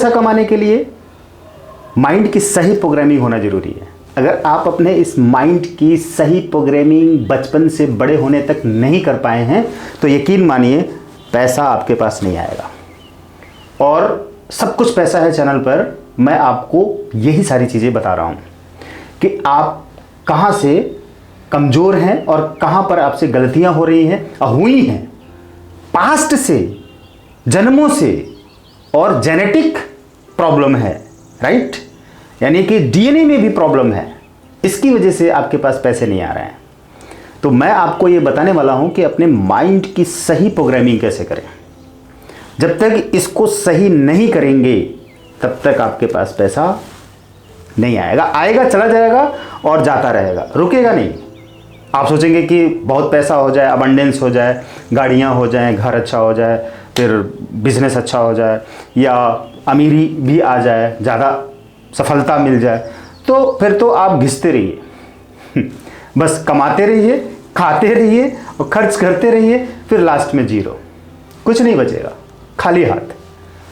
पैसा कमाने के लिए माइंड की सही प्रोग्रामिंग होना जरूरी है। अगर आप अपने इस माइंड की सही प्रोग्रामिंग बचपन से बड़े होने तक नहीं कर पाए हैं तो यकीन मानिए पैसा आपके पास नहीं आएगा। और सब कुछ पैसा है चैनल पर मैं आपको यही सारी चीज़ें बता रहा हूँ कि आप कहाँ से कमज़ोर हैं और कहाँ पर आपसे गलतियाँ हो रही हैं और हुई हैं पास्ट से, जन्मों से, और जेनेटिक प्रॉब्लम है, राइट, यानी कि डीएनए में भी प्रॉब्लम है। इसकी वजह से आपके पास पैसे नहीं आ रहे हैं। तो मैं आपको ये बताने वाला हूँ कि अपने माइंड की सही प्रोग्रामिंग कैसे करें। जब तक इसको सही नहीं करेंगे तब तक आपके पास पैसा नहीं आएगा। आएगा, चला जाएगा और जाता रहेगा, रुकेगा नहीं। आप सोचेंगे कि बहुत पैसा हो जाए, अबंडेंस हो जाए, गाड़ियाँ हो जाएं, घर अच्छा हो जाए, फिर बिजनेस अच्छा हो जाए, या अमीरी भी आ जाए, ज़्यादा सफलता मिल जाए, तो फिर तो आप घिसते रहिए बस कमाते रहिए, खाते रहिए और खर्च करते रहिए, फिर लास्ट में जीरो, कुछ नहीं बचेगा, खाली हाथ।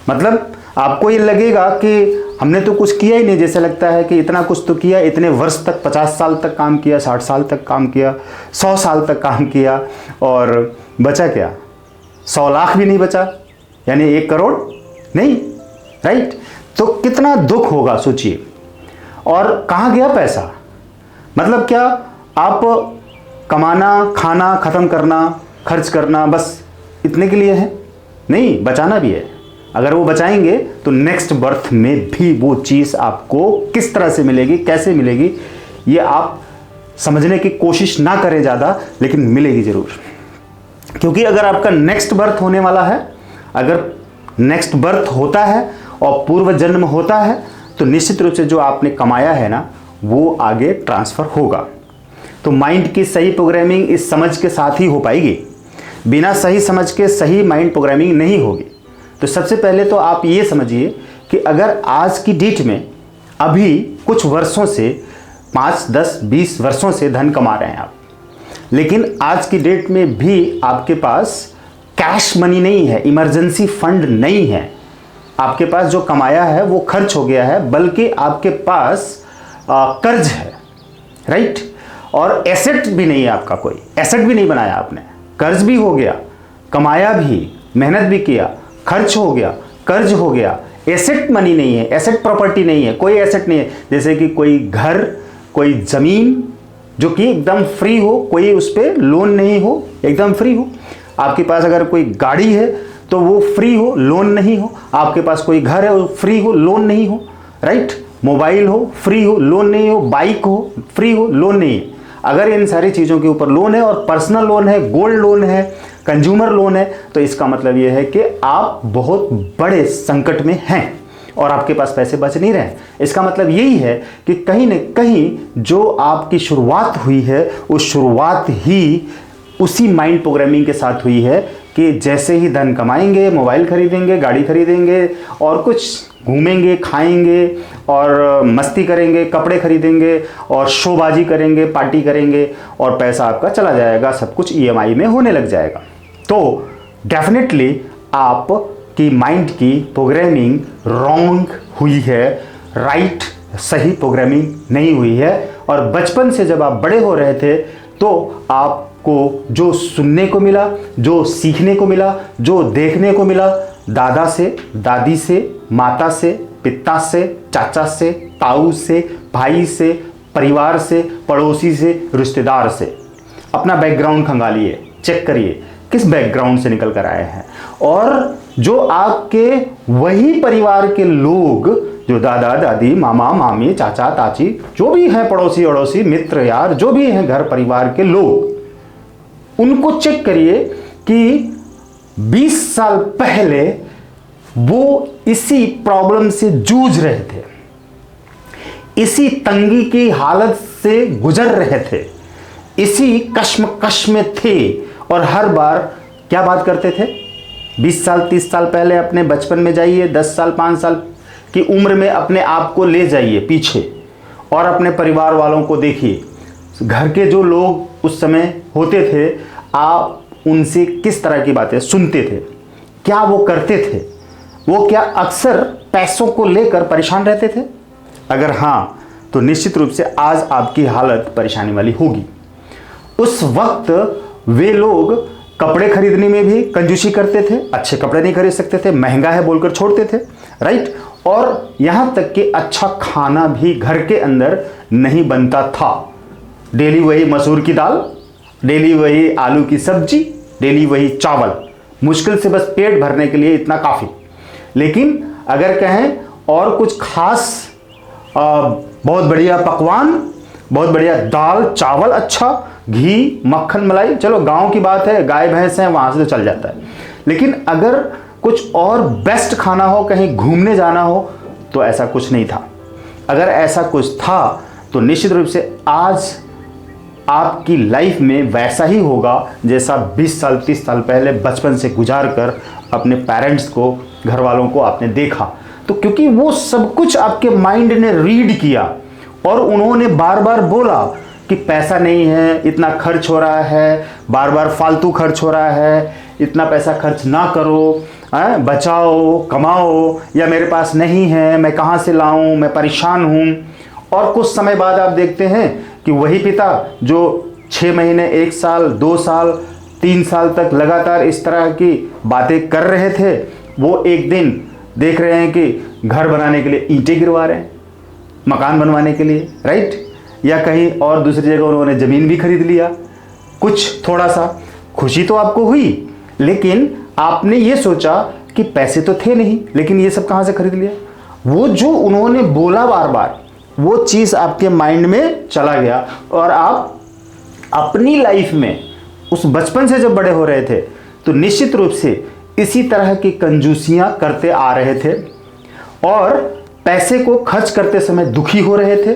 मतलब आपको ये लगेगा कि हमने तो कुछ किया ही नहीं, जैसे लगता है कि इतना कुछ तो किया, इतने वर्ष तक, 50 साल तक काम किया, 60 साल तक काम किया, 100 साल तक काम किया, और बचा क्या? 100 लाख भी नहीं बचा, यानी 1 करोड़ नहीं, राइट। तो कितना दुख होगा सोचिए। और कहाँ गया पैसा? मतलब क्या आप कमाना, खाना, ख़त्म करना, खर्च करना बस इतने के लिए है? नहीं, बचाना भी है। अगर वो बचाएंगे तो नेक्स्ट बर्थ में भी वो चीज़ आपको किस तरह से मिलेगी, कैसे मिलेगी, ये आप समझने की कोशिश ना करें ज़्यादा, लेकिन मिलेगी ज़रूर। क्योंकि अगर आपका नेक्स्ट बर्थ होने वाला है, अगर नेक्स्ट बर्थ होता है और पूर्व जन्म होता है, तो निश्चित रूप से जो आपने कमाया है ना, वो आगे ट्रांसफ़र होगा। तो माइंड की सही प्रोग्रामिंग इस समझ के साथ ही हो पाएगी। बिना सही समझ के सही माइंड प्रोग्रामिंग नहीं होगी। तो सबसे पहले तो आप ये समझिए कि अगर आज की डेट में अभी कुछ वर्षों से 5, 10, 20 वर्षों से धन कमा रहे हैं आप, लेकिन आज की डेट में भी आपके पास कैश मनी नहीं है, इमरजेंसी फंड नहीं है, आपके पास जो कमाया है वो खर्च हो गया है, बल्कि आपके पास कर्ज है, राइट, और एसेट भी नहीं है, आपका कोई एसेट भी नहीं बनाया आपने, कर्ज भी हो गया, कमाया भी, मेहनत भी किया, खर्च हो गया, कर्ज हो गया, एसेट मनी नहीं है, एसेट प्रॉपर्टी नहीं है, कोई एसेट नहीं है। जैसे कि कोई घर, कोई ज़मीन जो कि एकदम फ्री हो, कोई उस पर लोन नहीं हो, एकदम फ्री हो। आपके पास अगर कोई गाड़ी है तो वो फ्री हो, लोन नहीं हो। आपके पास कोई घर है, वो फ्री हो, लोन नहीं हो, राइट। मोबाइल हो, फ्री हो, लोन नहीं हो। बाइक हो, फ्री हो, लोन नहीं है। अगर इन सारी चीज़ों के ऊपर लोन है, और पर्सनल लोन है, गोल्ड लोन है, कंज्यूमर लोन है, तो इसका मतलब यह है कि आप बहुत बड़े संकट में हैं और आपके पास पैसे बच नहीं रहे। इसका मतलब यही है कि कहीं न कहीं जो आपकी शुरुआत हुई है, उस शुरुआत ही उसी माइंड प्रोग्रामिंग के साथ हुई है कि जैसे ही धन कमाएंगे, मोबाइल खरीदेंगे, गाड़ी खरीदेंगे, और कुछ घूमेंगे, खाएंगे और मस्ती करेंगे, कपड़े खरीदेंगे और शोबाजी करेंगे, पार्टी करेंगे, और पैसा आपका चला जाएगा, सब कुछ ईएमआई में होने लग जाएगा। तो डेफिनेटली आपकी माइंड की प्रोग्रामिंग रॉन्ग हुई है, राइट, सही प्रोग्रामिंग नहीं हुई है। और बचपन से जब आप बड़े हो रहे थे तो आपको जो सुनने को मिला, जो सीखने को मिला, जो देखने को मिला, दादा से, दादी से, माता से, पिता से, चाचा से, ताऊ से, भाई से, परिवार से, पड़ोसी से, रिश्तेदार से, अपना बैकग्राउंड खंगालिए, चेक करिए किस बैकग्राउंड से निकल कर आए हैं। और जो आपके वही परिवार के लोग, जो दादा दादी, मामा मामी, चाचा चाची, जो भी हैं, पड़ोसी अड़ोसी, मित्र यार, जो भी हैं घर परिवार के लोग, उनको चेक करिए कि 20 साल पहले वो इसी प्रॉब्लम से जूझ रहे थे, इसी तंगी की हालत से गुजर रहे थे, इसी कश्मकश में थे, और हर बार क्या बात करते थे? 20 साल 30 साल पहले अपने बचपन में जाइए, 10 साल 5 साल की उम्र में अपने आप को ले जाइए पीछे, और अपने परिवार वालों को देखिए, घर के जो लोग उस समय होते थे, आप उनसे किस तरह की बातें सुनते थे, क्या वो करते थे, वो क्या अक्सर पैसों को लेकर परेशान रहते थे? अगर हाँ, तो निश्चित रूप से आज आपकी हालत परेशानी वाली होगी। उस वक्त वे लोग कपड़े खरीदने में भी कंजूसी करते थे, अच्छे कपड़े नहीं खरीद सकते थे, महंगा है बोलकर छोड़ते थे, राइट। और यहां तक कि अच्छा खाना भी घर के अंदर नहीं बनता था। डेली वही मसूर की दाल, डेली वही आलू की सब्जी, डेली वही चावल, मुश्किल से बस पेट भरने के लिए इतना काफ़ी। लेकिन अगर कहें और कुछ खास बहुत बढ़िया पकवान, बहुत बढ़िया दाल चावल, अच्छा घी मक्खन मलाई, चलो गांव की बात है, गाय भैंस हैं वहाँ से तो चल जाता है। लेकिन अगर कुछ और बेस्ट खाना हो, कहीं घूमने जाना हो, तो ऐसा कुछ नहीं था। अगर ऐसा कुछ था तो निश्चित रूप से आज आपकी लाइफ में वैसा ही होगा जैसा 20 साल 30 साल पहले बचपन से गुजार कर अपने पेरेंट्स को, घर वालों को आपने देखा। तो क्योंकि वो सब कुछ आपके माइंड ने रीड किया और उन्होंने बार बार बोला कि पैसा नहीं है, इतना खर्च हो रहा है, बार बार फालतू खर्च हो रहा है, इतना पैसा खर्च ना करो, बचाओ कमाओ, या मेरे पास नहीं है मैं कहाँ से लाऊं, मैं परेशान हूँ। और कुछ समय बाद आप देखते हैं कि वही पिता जो 6 महीने 1 साल 2 साल 3 साल तक लगातार इस तरह की बातें कर रहे थे, वो एक दिन देख रहे हैं कि घर बनाने के लिए ईंटें गिरवा रहे हैं, मकान बनवाने के लिए, राइट। या कहीं और दूसरी जगह उन्होंने ज़मीन भी खरीद लिया। कुछ थोड़ा सा खुशी तो आपको हुई, लेकिन आपने ये सोचा कि पैसे तो थे नहीं, लेकिन ये सब कहाँ से खरीद लिया। वो जो उन्होंने बोला बार बार, वो चीज़ आपके माइंड में चला गया और आप अपनी लाइफ में उस बचपन से जब बड़े हो रहे थे तो निश्चित रूप से इसी तरह की कंजूसियां करते आ रहे थे और पैसे को खर्च करते समय दुखी हो रहे थे,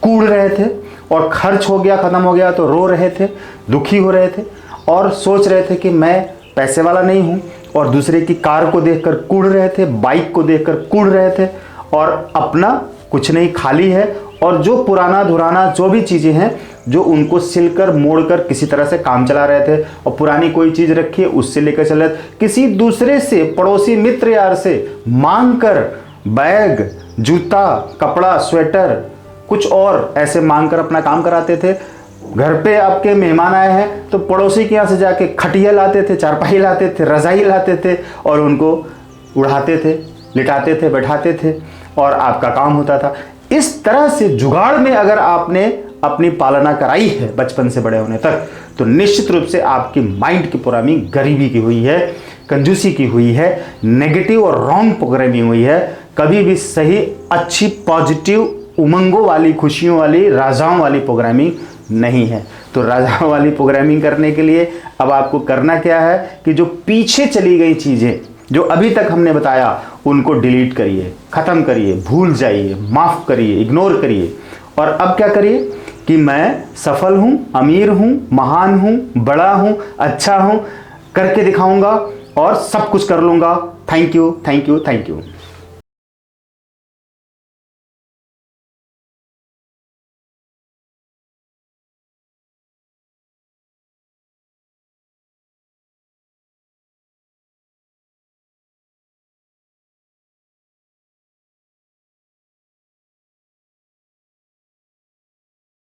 कूड़ रहे थे, और खर्च हो गया खत्म हो गया तो रो रहे थे, दुखी हो रहे थे और सोच रहे थे कि मैं पैसे वाला नहीं हूं, और दूसरे की कार को देखकर कूड़ रहे थे, बाइक को देखकर कूड़ रहे थे, और अपना कुछ नहीं, खाली है। और जो पुराना धुराना जो भी चीज़ें हैं जो उनको सिलकर मोड़कर किसी तरह से काम चला रहे थे, और पुरानी कोई चीज़ रखी है उससे लेकर चल रहे थे, किसी दूसरे से, पड़ोसी मित्र यार से मांग कर बैग, जूता, कपड़ा, स्वेटर, कुछ और ऐसे मांग कर अपना काम कराते थे। घर पे आपके मेहमान आए हैं तो पड़ोसी के यहाँ से जाके खटिया लाते थे, चारपाई लाते थे, रज़ाई लाते थे और उनको उड़ाते थे, लिटाते थे, बैठाते थे और आपका काम होता था। इस तरह से जुगाड़ में अगर आपने अपनी पालना कराई है बचपन से बड़े होने तक, तो निश्चित रूप से आपकी माइंड की प्रोग्रामिंग गरीबी की हुई है, कंजूसी की हुई है, नेगेटिव और रॉन्ग प्रोग्रामिंग हुई है। कभी भी सही, अच्छी, पॉजिटिव, उमंगों वाली, खुशियों वाली, राजाओं वाली प्रोग्रामिंग नहीं है। तो राजाओं वाली प्रोग्रामिंग करने के लिए अब आपको करना क्या है कि जो पीछे चली गई चीज़ें जो अभी तक हमने बताया उनको डिलीट करिए, ख़त्म करिए, भूल जाइए, माफ़ करिए, इग्नोर करिए, और अब क्या करिए कि मैं सफल हूँ, अमीर हूँ, महान हूँ, बड़ा हूँ, अच्छा हूँ, करके दिखाऊंगा और सब कुछ कर लूँगा। Thank you, thank you, thank you.